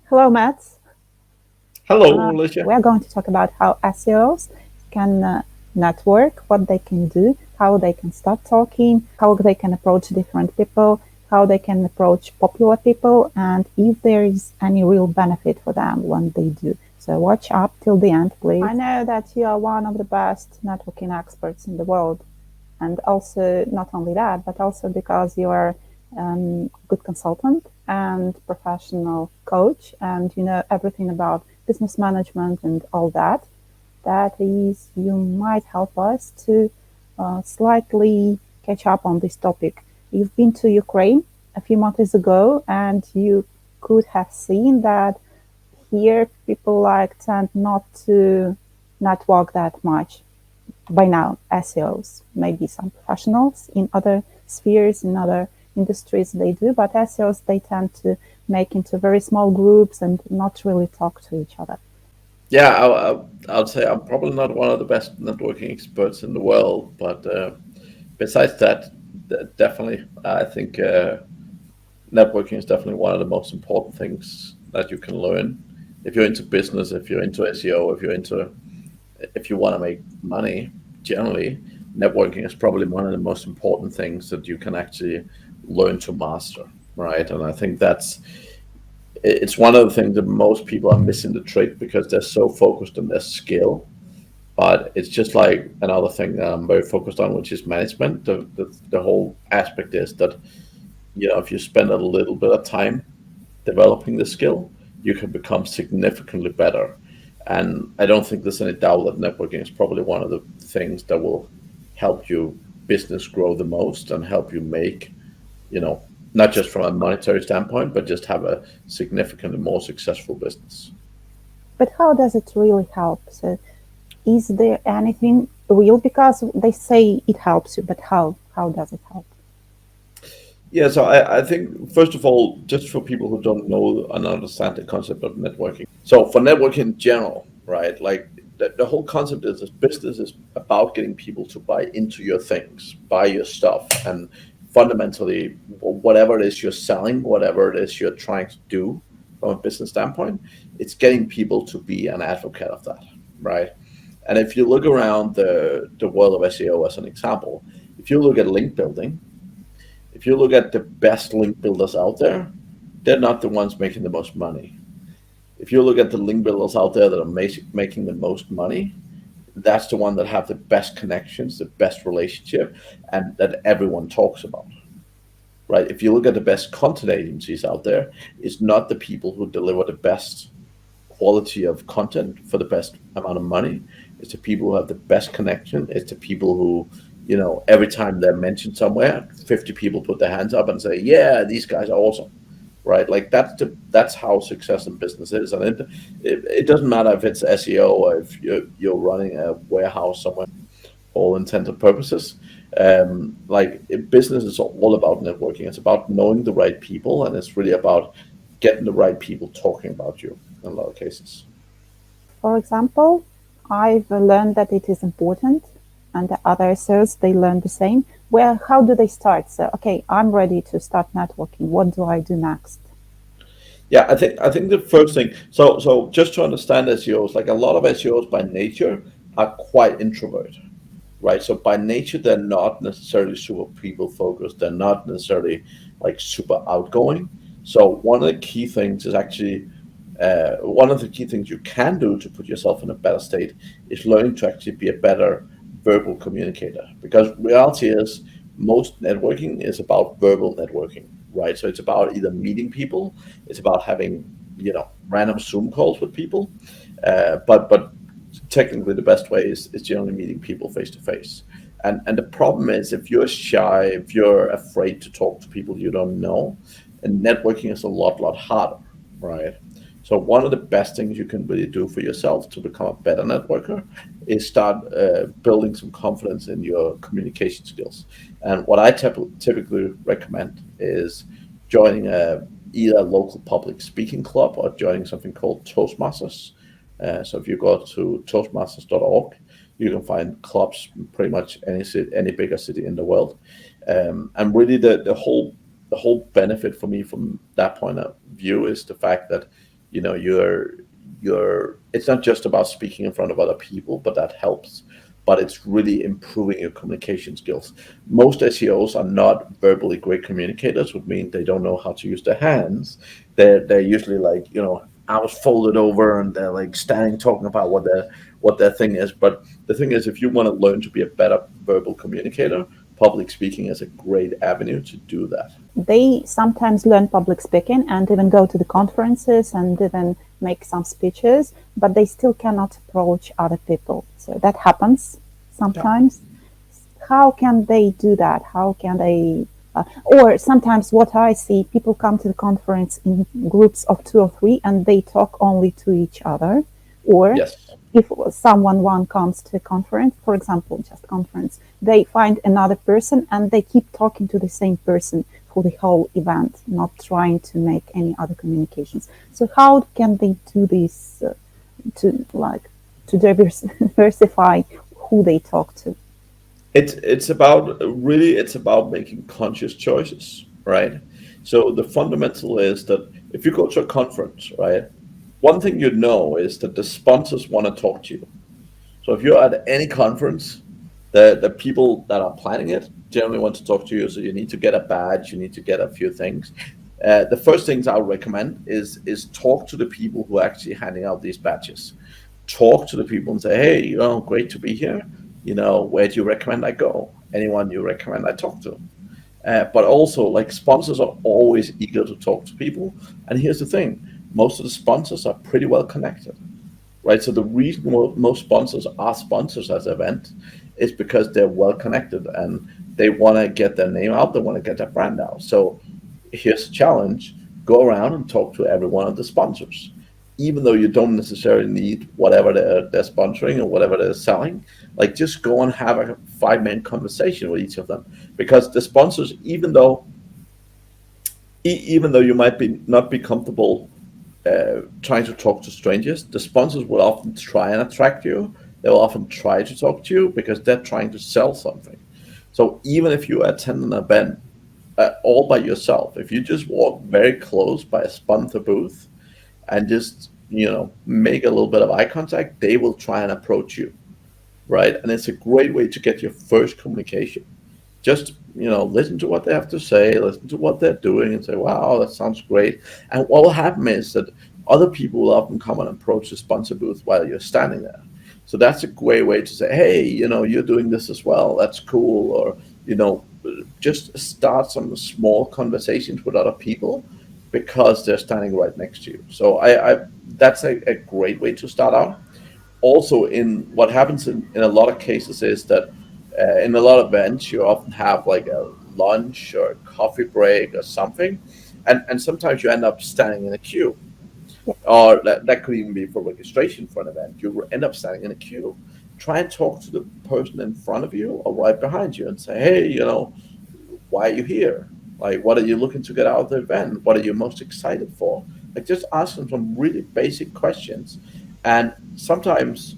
Hello, Matt. Hello, Alicia. We're going to talk about how SEOs can network, what they can do, how they can start talking, how they can approach different people, how they can approach popular people, and if there is any real benefit for them when they do. So watch up till the end, please. I know that you are one of the best networking experts in the world, and also not only that, but also because you are good consultant and professional coach, and you know everything about business management and all that. That is, you might help us to slightly catch up on this topic. You've been to Ukraine a few months ago, and you could have seen that here people like tend not to network that much by now. SEOs, maybe some professionals in other spheres, in other industries they do, but SEOs they tend to make into very small groups and not really talk to each other. Yeah, I'd say I'm probably not one of the best networking experts in the world, but besides that, definitely, I think networking is definitely one of the most important things that you can learn. If you're into business, if you're into SEO, if you want to make money, generally, networking is probably one of the most important things that you can actually learn to master, right? And I think it's one of the things that most people are missing the trick because they're so focused on their skill. But it's just like another thing that I'm very focused on, which is management. The whole aspect is that, if you spend a little bit of time developing the skill, you can become significantly better. And I don't think there's any doubt that networking is probably one of the things that will help you business grow the most and help you make, you know, not just from a monetary standpoint, but just have a significantly more successful business. But how does it really help? So, is there anything real? Because they say it helps you, but how? How does it help? Yeah, so I think first of all, just for people who don't know and understand the concept of networking. So for networking in general, right? Like the whole concept is this business is about getting people to buy into your things, buy your stuff, and fundamentally whatever it is you're selling, whatever it is you're trying to do from a business standpoint, it's getting people to be an advocate of that, right? And if you look around the world of SEO as an example, if you look at link building, if you look at the best link builders out there, they're not the ones making the most money. If you look at the link builders out there that are making the most money, that's the one that have the best connections, the best relationship, and that everyone talks about. Right? If you look at the best content agencies out there, it's not the people who deliver the best quality of content for the best amount of money. It's the people who have the best connection. It's the people who, every time they're mentioned somewhere, 50 people put their hands up and say, "Yeah, these guys are awesome." Right? Like that's how success in business is, and it doesn't matter if it's SEO or if you're running a warehouse somewhere. All intents and purposes, business is all about networking. It's about knowing the right people, and it's really about getting the right people talking about you in a lot of cases. For example, I've learned that it is important, and the other SEOs they learn the same. Well, how do they start? So, okay, I'm ready to start networking. What do I do next? Yeah, I think the first thing. So just to understand SEOs, like a lot of SEOs by nature are quite introvert, right? So by nature they're not necessarily super people focused. They're not necessarily like super outgoing. So one of the key things you can do to put yourself in a better state is learning to actually be a better verbal communicator. Because reality is most networking is about verbal networking, right? So it's about either meeting people, it's about having random Zoom calls with people, but technically the best way is generally meeting people face to face. And the problem is if you're shy, if you're afraid to talk to people you don't know, and networking is a lot harder, right? So one of the best things you can really do for yourself to become a better networker is start building some confidence in your communication skills. And what I typically recommend is joining either a local public speaking club or joining something called Toastmasters. So if you go to toastmasters.org, you can find clubs in pretty much any bigger city in the world. And really, the whole benefit for me from that point of view is the fact that you know, you're it's not just about speaking in front of other people, but that helps. But it's really improving your communication skills. Most SEOs are not verbally great communicators, which means they don't know how to use their hands. They're usually like, arms folded over, and they're like standing talking about what their thing is. But the thing is, if you want to learn to be a better verbal communicator, public speaking is a great avenue to do that. They sometimes learn public speaking and even go to the conferences and even make some speeches, but they still cannot approach other people. So that happens Yeah. sometimes. How can they do that? How can they? Or sometimes what I see, people come to the conference in groups of two or three and they talk only to each other. Or Yes. if someone one comes to a conference, for example, just conference, they find another person and they keep talking to the same person for the whole event, not trying to make any other communications. So how can they do this to like to diversify who they talk to? It's about making conscious choices, right? So the fundamental is that if you go to a conference, right, one thing you know is that the sponsors want to talk to you. So if you're at any conference, the people that are planning it generally want to talk to you. So you need to get a badge, you need to get a few things. The first things I would recommend is talk to the people who are actually handing out these badges. Talk to the people and say, hey, great to be here. Where do you recommend I go? Anyone you recommend I talk to? But also, like, sponsors are always eager to talk to people. And here's the thing: most of the sponsors are pretty well connected, right? So the reason most sponsors are sponsors as an event is because they're well connected and they want to get their name out, they want to get their brand out. So here's a challenge: go around and talk to every one of the sponsors, even though you don't necessarily need whatever they're sponsoring or whatever they're selling. Like, just go and have a 5-minute conversation with each of them, because the sponsors, even though you might be not be comfortable trying to talk to strangers, the sponsors will often try and attract you. They will often try to talk to you because they're trying to sell something. So even if you attend an event all by yourself, if you just walk very close by a sponsor booth and just make a little bit of eye contact, they will try and approach you, right? And it's a great way to get your first communication. Just listen to what they have to say, listen to what they're doing, and say, wow, that sounds great. And what will happen is that other people will often come and approach the sponsor booth while you're standing there. So that's a great way to say, hey, you're doing this as well, that's cool. Or just start some small conversations with other people because they're standing right next to you. So I that's a great way to start out. Also, in what happens in a lot of cases is that in a lot of events you often have like a lunch or a coffee break or something, and sometimes you end up standing in a queue, or that could even be for registration for an event. You end up standing in a queue. Try and talk to the person in front of you or right behind you and say, hey, why are you here? Like, what are you looking to get out of the event? What are you most excited for? Like, just ask them some really basic questions. And sometimes,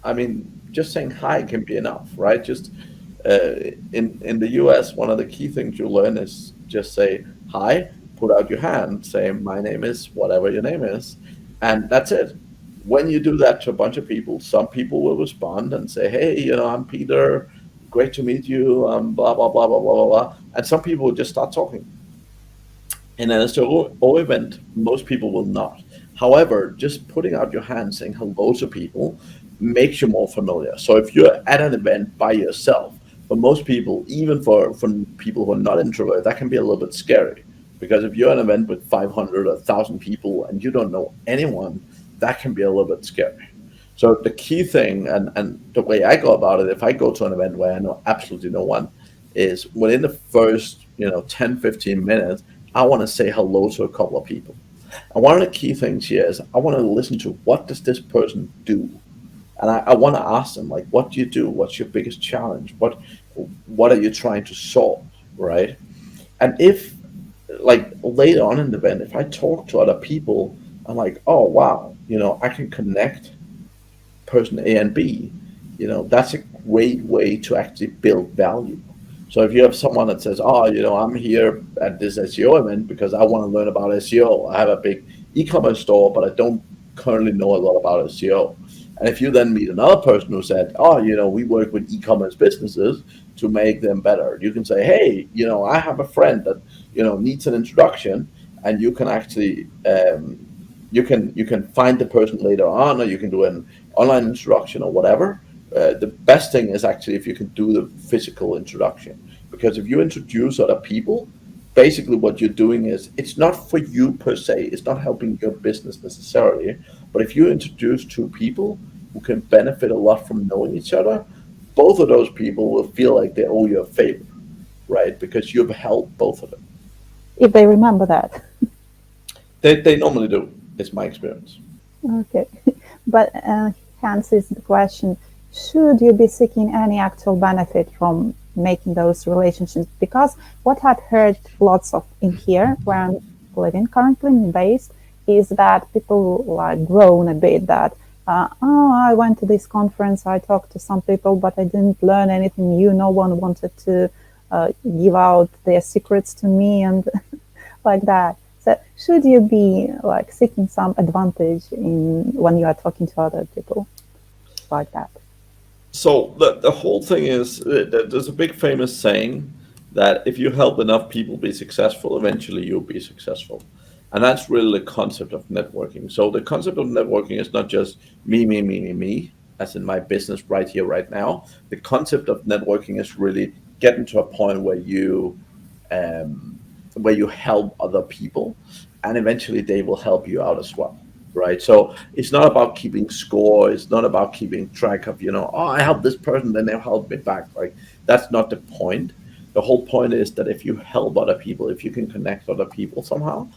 I mean, just saying hi can be enough, right? Just in the US, one of the key things you learn is just say hi, put out your hand, say my name is whatever your name is, and that's it. When you do that to a bunch of people, some people will respond and say, hey, I'm Peter, great to meet you, blah blah blah blah blah blah blah, and some people will just start talking. In an SEO event, most people will not. However, just putting out your hand saying hello to people makes you more familiar. So if you're at an event by yourself, for most people, even for people who are not introverted, that can be a little bit scary. Because if you're at an event with 500 or 1,000 people and you don't know anyone, that can be a little bit scary. So the key thing, and the way I go about it, if I go to an event where I know absolutely no one, is within the first 10, 15 minutes, I want to say hello to a couple of people. And one of the key things here is I want to listen to, what does this person do? And I want to ask them, like, what do you do? What's your biggest challenge? What are you trying to solve, right? And if, like, later on in the event, if I talk to other people, I'm like, oh wow, I can connect person A and B. That's a great way to actually build value. So if you have someone that says, oh, I'm here at this SEO event because I want to learn about SEO, I have a big e-commerce store, but I don't currently know a lot about SEO. And if you then meet another person who said, oh, we work with e-commerce businesses to make them better, you can say, hey, I have a friend that, needs an introduction, and you can actually, you can find the person later on, or you can do an online introduction or whatever. The best thing is actually if you can do the physical introduction, because if you introduce other people, basically what you're doing is, it's not for you per se, it's not helping your business necessarily, but if you introduce two people who can benefit a lot from knowing each other, both of those people will feel like they owe you a favor, right? Because you've helped both of them. If they remember that. They normally do, it's my experience. Okay. But hence is the question, should you be seeking any actual benefit from making those relationships? Because what I've heard lots of in here, where I'm living currently in base, is that people like groan a bit that, oh, I went to this conference, I talked to some people, but I didn't learn anything new. No one wanted to give out their secrets to me and like that. So should you be like seeking some advantage in when you are talking to other people like that? So the whole thing is, there's a big famous saying that if you help enough people be successful, eventually you'll be successful. And that's really the concept of networking. So the concept of networking is not just me, me, me, me, me, as in my business right here, right now. The concept of networking is really getting to a point where you help other people, and eventually they will help you out as well, right? So it's not about keeping score, it's not about keeping track of, oh, I helped this person, then they'll help me back. Like, that's not the point. The whole point is that if you help other people, if you can connect other people somehow,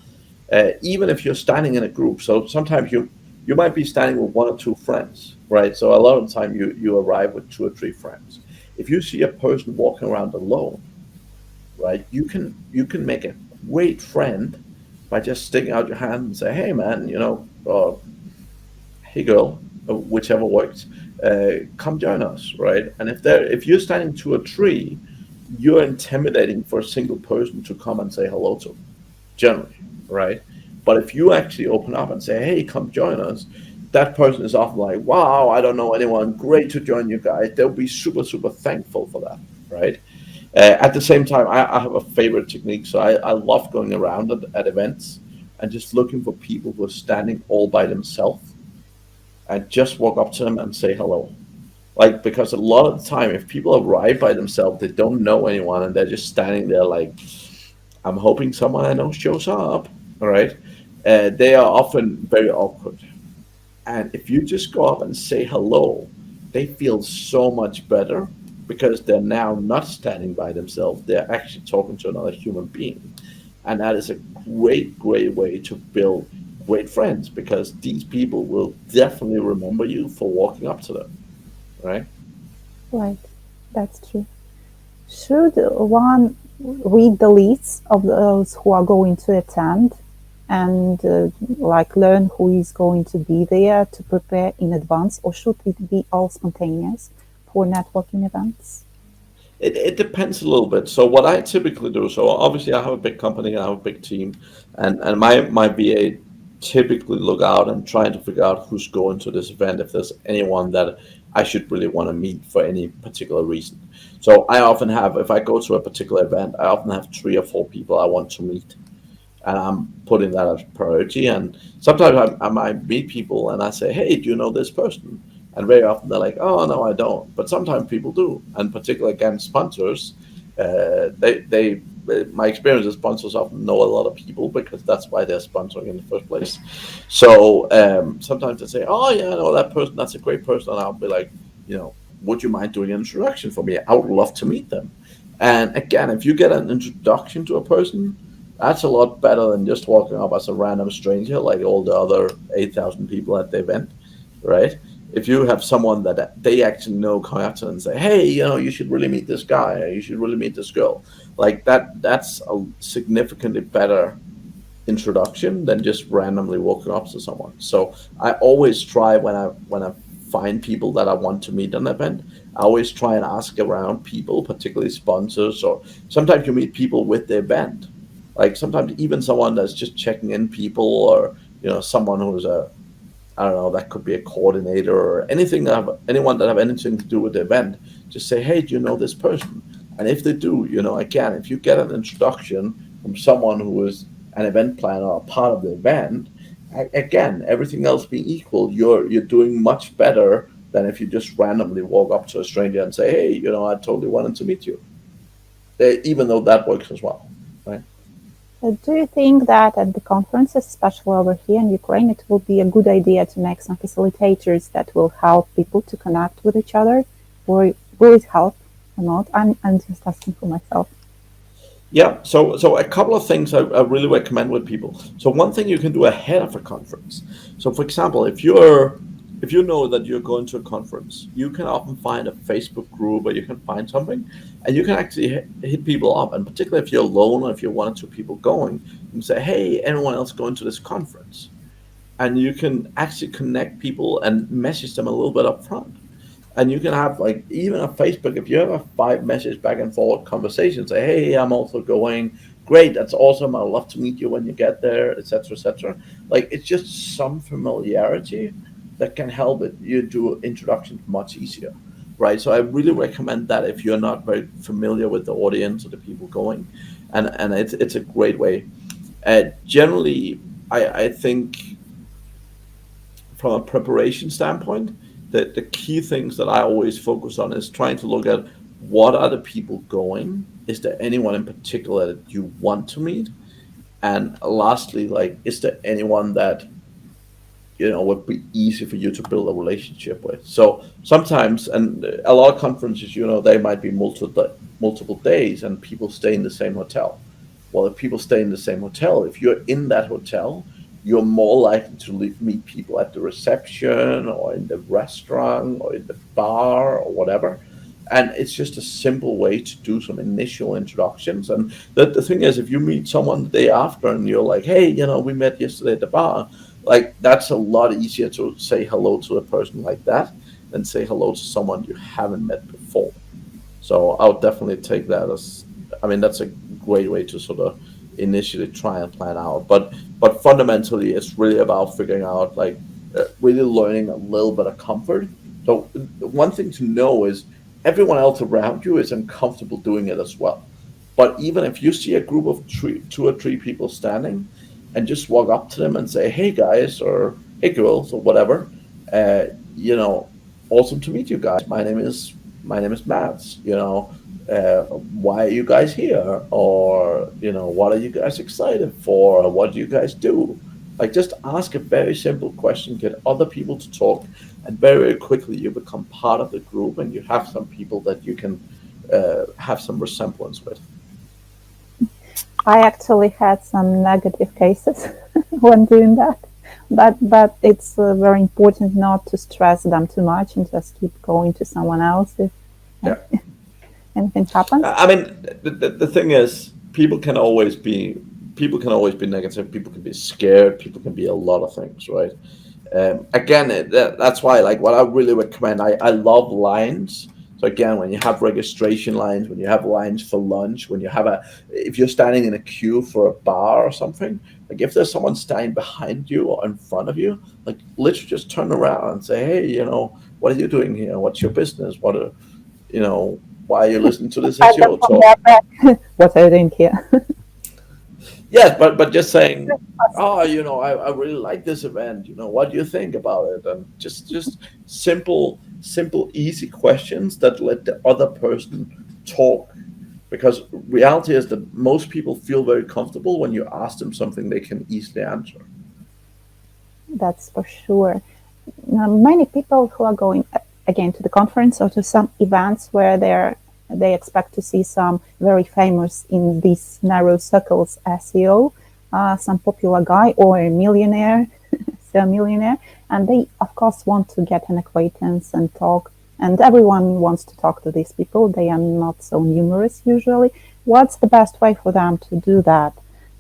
even if you're standing in a group. So sometimes you might be standing with one or two friends, right? So a lot of the time you arrive with two or three friends. If you see a person walking around alone, right, you can make a great friend by just sticking out your hand and say, hey man, hey girl, whichever works, come join us, right? And if you're standing to a tree, you're intimidating for a single person to come and say hello to, generally, right? But if you actually open up and say, hey, come join us, that person is often like, wow, I don't know anyone, great to join you guys. They'll be super, super thankful for that, right? At the same time, I have a favorite technique. So I love going around at events and just looking for people who are standing all by themselves, and just walk up to them and say hello. Like, because a lot of the time, if people arrive by themselves, they don't know anyone, and they're just standing there like, I'm hoping someone I know shows up. All right. They are often very awkward. And if you just go up and say hello, they feel so much better, because they're now not standing by themselves. They're actually talking to another human being. And that is a great, great way to build great friends, because these people will definitely remember you for walking up to them. Right. Right, that's true. Should one read the lists of those who are going to attend and like learn who is going to be there to prepare in advance, or should it be all spontaneous for networking events? It depends a little bit. So what I typically do, so obviously I have a big company, I have a big team, and my VA typically look out and trying to figure out who's going to this event, if there's anyone that I should really want to meet for any particular reason. So I often have, if I go to a particular event, I often have three or four people I want to meet, and I'm putting that as priority. And sometimes I might meet people and I say, hey, do you know this person? And very often they're like, oh, no, I don't. But sometimes people do. And particularly, again, sponsors, my experience is sponsors often know a lot of people, because that's why they're sponsoring in the first place. So sometimes they say, oh, yeah, I know that person. That's a great person. And I'll be like, would you mind doing an introduction for me? I would love to meet them. And again, if you get an introduction to a person, that's a lot better than just walking up as a random stranger like all the other 8,000 people at the event, right? If you have someone that they actually know, come up to them and say, hey, you should really meet this guy, or you should really meet this girl, like that's a significantly better introduction than just randomly walking up to someone. So I always try, when I find people that I want to meet at an event, I always try and ask around people, particularly sponsors, or sometimes you meet people with the event. Like sometimes even someone that's just checking in people, or someone who's I don't know, that could be a coordinator or anyone that have anything to do with the event. Just say, hey, do you know this person? And if they do, again, if you get an introduction from someone who is an event planner or part of the event, again, everything else being equal, you're doing much better than if you just randomly walk up to a stranger and say, hey, I totally wanted to meet you. Even though that works as well, right? Do you think that at the conferences, especially over here in Ukraine, it will be a good idea to make some facilitators that will help people to connect with each other? Or will it help or not? I'm just asking for myself. Yeah, so a couple of things I really recommend with people. So one thing you can do ahead of a conference. So for example, if you know that you're going to a conference, you can often find a Facebook group or you can find something, and you can actually hit people up. And particularly if you're alone or if you're one or two people going, you can say, "Hey, anyone else going to this conference?" And you can actually connect people and message them a little bit up front. And you can have, like, even on Facebook, if you have a 5 message back and forward conversation, say, hey, I'm also going, great, that's awesome, I'd love to meet you when you get there, etc., etc. Like, it's just some familiarity that can help you do introductions much easier, right? So I really recommend that if you're not very familiar with the audience or the people going, and it's a great way. Generally, I think from a preparation standpoint, the key things that I always focus on is trying to look at what are the people going? Is there anyone in particular that you want to meet? And lastly, like, is there anyone that would be easy for you to build a relationship with? So sometimes, and a lot of conferences, they might be multiple days, and people stay in the same hotel. Well, if people stay in the same hotel, if you're in that hotel, you're more likely to meet people at the reception or in the restaurant or in the bar or whatever. And it's just a simple way to do some initial introductions. And the thing is, if you meet someone the day after and you're like, hey, we met yesterday at the bar, like, that's a lot easier to say hello to a person like that than say hello to someone you haven't met before. So I would definitely take that as, I mean, that's a great way to sort of initially try and plan out. But fundamentally, it's really about figuring out, like, really learning a little bit of comfort. So one thing to know is everyone else around you is uncomfortable doing it as well. But even if you see a group of two or three people standing, and just walk up to them and say, "Hey guys," or "Hey girls," or whatever, uh, you know, awesome to meet you guys. My name is Matt. Why are you guys here? Or what are you guys excited for? Or what do you guys do? Like, just ask a very simple question, get other people to talk, and very quickly you become part of the group, and you have some people that you can have some resemblance with. I actually had some negative cases when doing that, but it's very important not to stress them too much and just keep going to someone else if Yeah. anything happens. I mean, the thing is, people can always be negative. People can be scared. People can be a lot of things, right? Again, that's why, like, what I really recommend. I love lines. So again, when you have registration lines, when you have lines for lunch, if you're standing in a queue for a bar or something, like, if there's someone standing behind you or in front of you, like, literally just turn around and say, hey, what are you doing here? What's your business? You know, why are you listening to this I them SEO from talk? their back. What are you doing here? Yes, but just saying, oh, I really like this event. What do you think about it? And just simple, easy questions that let the other person talk. Because reality is that most people feel very comfortable when you ask them something they can easily answer. That's for sure. Now, many people who are going again to the conference or to some events where they expect to see some very famous in these narrow circles SEO, some popular guy or a millionaire, say a millionaire, and they of course want to get an acquaintance and talk. And everyone wants to talk to these people. They are not so numerous usually. What's the best way for them to do that?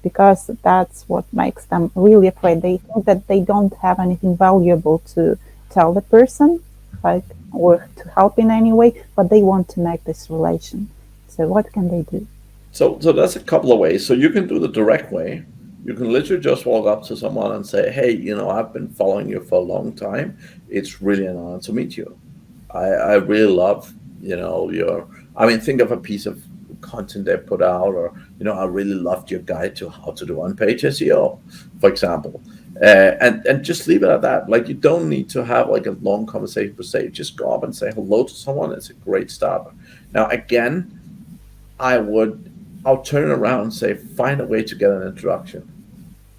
Because that's what makes them really afraid. They think that they don't have anything valuable to tell the person, like, or to help in any way, but they want to make this relation. So what can they do? So that's a couple of ways. So you can do the direct way, You can literally just walk up to someone and say, "Hey, I've been following you for a long time. It's really an honor to meet you. I really love, your, I mean, think of a piece of content they put out, or, I really loved your guide to how to do on-page SEO, for example." And just leave it at that. Like, you don't need to have like a long conversation per se. Just go up and say hello to someone. It's a great start. Now, again, I would, I'll turn it around and say, find a way to get an introduction,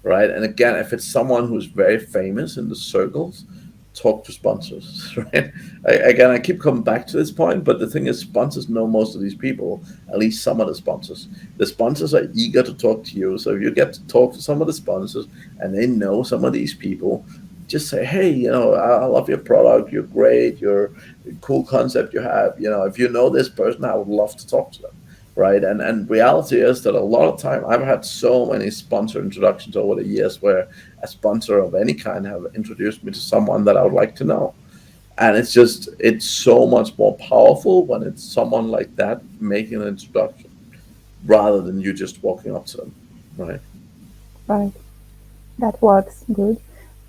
right? And again, if it's someone who's very famous in the circles, talk to sponsors, right? Again, I keep coming back to this point, but the thing is, sponsors know most of these people, at least some of the sponsors. The sponsors are eager to talk to you. So if you get to talk to some of the sponsors and they know some of these people, just say, "Hey, I love your product. You're great. You're a cool concept you have. If you know this person, I would love to talk to them." Right. And reality is that a lot of time I've had so many sponsor introductions over the years where a sponsor of any kind have introduced me to someone that I would like to know. And it's so much more powerful when it's someone like that making an introduction rather than you just walking up to them. Right. Right. That works good.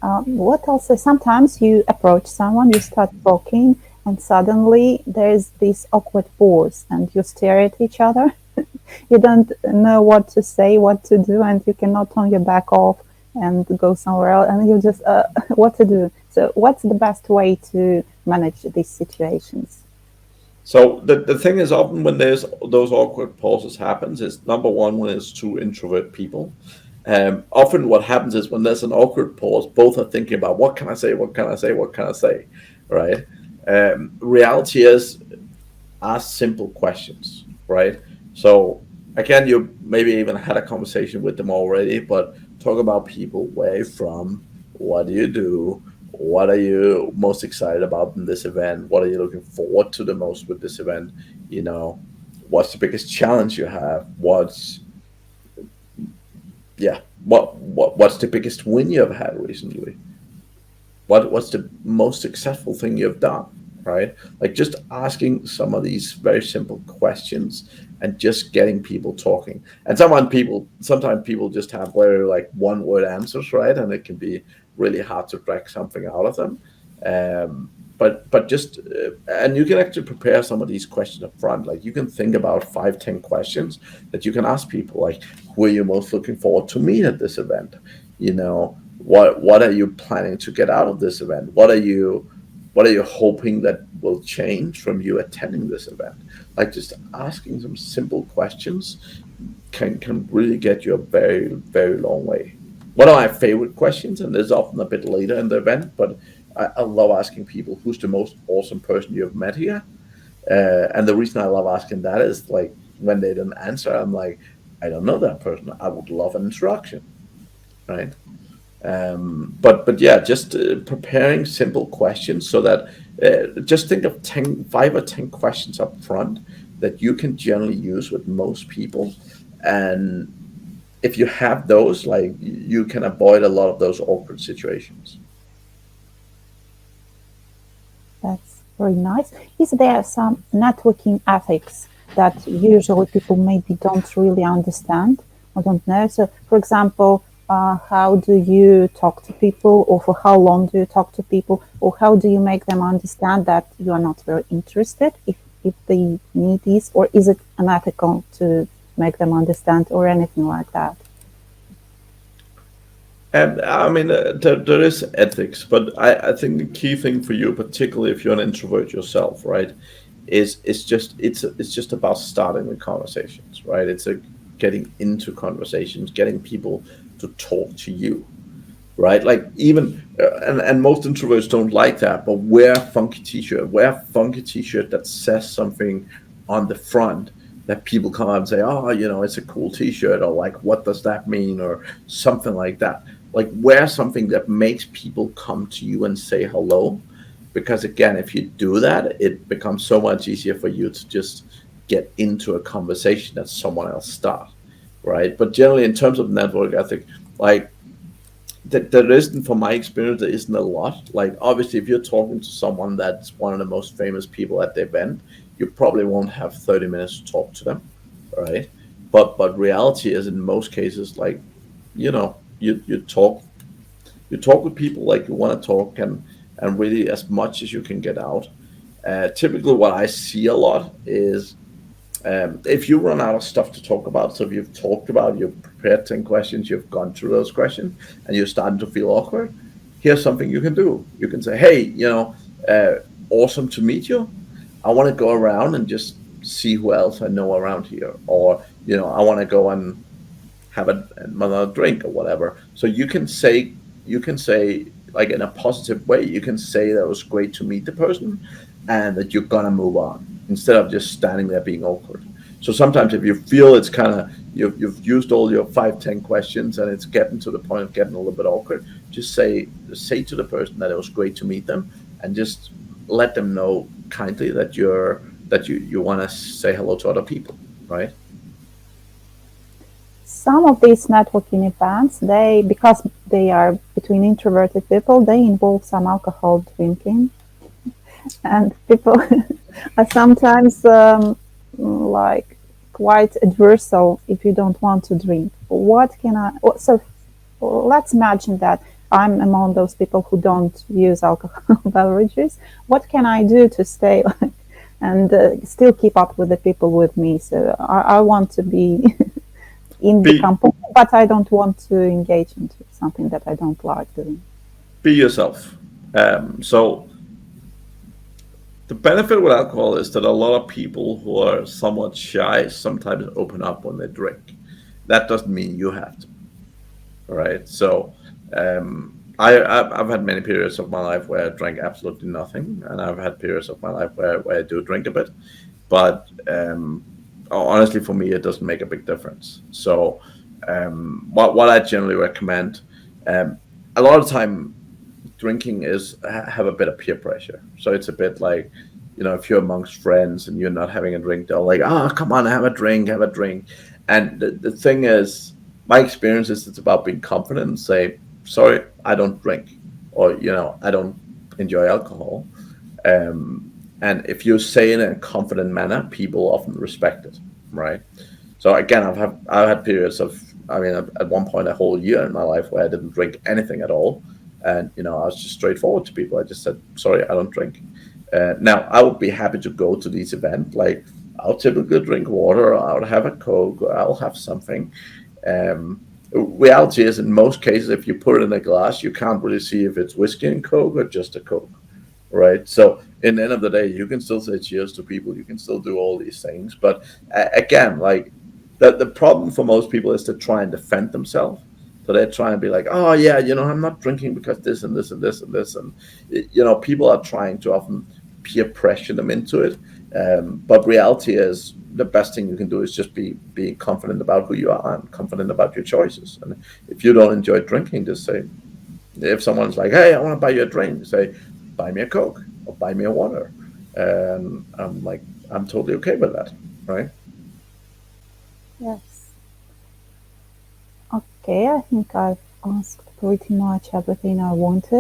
What else? Sometimes you approach someone, you start talking, and suddenly there's this awkward pause, and you stare at each other. You don't know what to say, what to do, and you cannot turn your back off and go somewhere else, and you just what to do. So, what's the best way to manage these situations? So the thing is, often when there's those awkward pauses happens is, number one, when it's two introvert people. Often what happens is when there's an awkward pause, both are thinking about, what can I say, what can I say, what can I say, right? Reality is, ask simple questions, right? So again, you maybe even had a conversation with them already, but talk about people, where you from, what do you do, what are you most excited about in this event, what are you looking forward to the most with this event, you know, what's the biggest challenge you have, what's the biggest win you've had recently, what's the most successful thing you've done, right? Like, just asking some of these very simple questions and just getting people talking. And sometimes people just have very like one word answers, right? And it can be really hard to drag something out of them. But just and you can actually prepare some of these questions up front. Like, you can think about 5, 10 questions that you can ask people, like, who are you most looking forward to meet at this event, you know, what are you planning to get out of this event, what are you hoping that will change from you attending this event. Like, just asking some simple questions can really get you a very, very long way. One of my favorite questions, and this is often a bit later in the event, but I love asking people, who's the most awesome person you've met here. And the reason I love asking that is, like, when they don't answer, I'm like, I don't know that person, I would love an introduction, right? But yeah, just preparing simple questions so that just think of 5 or 10 questions up front that you can generally use with most people. And if you have those, like, you can avoid a lot of those awkward situations. That's very nice. Is there some networking ethics that usually people maybe don't really understand or don't know? So, for example, how do you talk to people, or for how long do you talk to people, or how do you make them understand that you are not very interested if they need this, or is it unethical to make them understand, or anything like that? And I mean, there is ethics, but I think the key thing for you, particularly if you're an introvert yourself, right, is it's just about starting the conversations, right? It's getting into conversations, getting people to talk to you, right? Like, even and most introverts don't like that, but wear a funky t-shirt that says something on the front that people come out and say, "Oh, it's a cool t-shirt," or like, "What does that mean?" or something like that. Like, wear something that makes people come to you and say hello, because again, if you do that, it becomes so much easier for you to just get into a conversation that someone else starts, right? But generally, in terms of network ethic, like, there isn't, from my experience, there isn't a lot. Like, obviously, if you're talking to someone that's one of the most famous people at the event, you probably won't have 30 minutes to talk to them, right? But reality is, in most cases, like, you talk with people like you want to talk, and really as much as you can get out. Typically, what I see a lot is if you run out of stuff to talk about, so if you've talked about, you've prepared 10 questions, you've gone through those questions, and you're starting to feel awkward, here's something you can do. You can say, hey, awesome to meet you. I want to go around and just see who else I know around here. Or, I want to go and have another drink or whatever. So you can say like in a positive way, you can say that it was great to meet the person and that you're gonna move on instead of just standing there being awkward. So sometimes if you feel it's kind of you've used all your 5, 10 questions and it's getting to the point of getting a little bit awkward, just say to the person that it was great to meet them, and just let them know kindly that you want to say hello to other people, right? Some of these networking events, because they are between introverted people, they involve some alcohol drinking, and people are sometimes like quite adversal if you don't want to drink. What can I? So let's imagine that I'm among those people who don't use alcohol beverages. What can I do to stay and still keep up with the people with me? So I want to be in the Be company, but I don't want to engage into something that I don't like doing. be yourself. So the benefit with alcohol is that a lot of people who are somewhat shy sometimes open up when they drink. That doesn't mean you have to, all right? So I've had many periods of my life where I drank absolutely nothing, and I've had periods of my life where I do drink a bit. But honestly, for me, it doesn't make a big difference. So what I generally recommend, um, a lot of time drinking is have a bit of peer pressure. So it's a bit like, if you're amongst friends and you're not having a drink, they're like, oh, come on, have a drink, have a drink. And the thing is, my experience is it's about being confident and say, sorry, I don't drink, or, I don't enjoy alcohol. Um, and if you say it in a confident manner, people often respect it, right? So again, I've had periods of, I mean, at one point a whole year in my life where I didn't drink anything at all, and I was just straightforward to people. I just said, "Sorry, I don't drink." Now I would be happy to go to these events. Like I'll typically drink water, or I'll have a Coke, or I'll have something. Um, Reality is, in most cases, if you put it in a glass, you can't really see if it's whiskey and Coke or just a Coke, right? So, in the end of the day, you can still say cheers to people. You can still do all these things, but again, like the problem for most people is to try and defend themselves. So they try and be like, oh yeah, I'm not drinking because this and this and this and this, and people are trying to often peer pressure them into it. But reality is, the best thing you can do is just be confident about who you are and confident about your choices. And if you don't enjoy drinking, just say, if someone's like, hey, I want to buy you a drink, say, buy me a Coke or buy me a water. And I'm like, I'm totally okay with that, right? Yes. Okay, I think I've asked pretty much everything I wanted.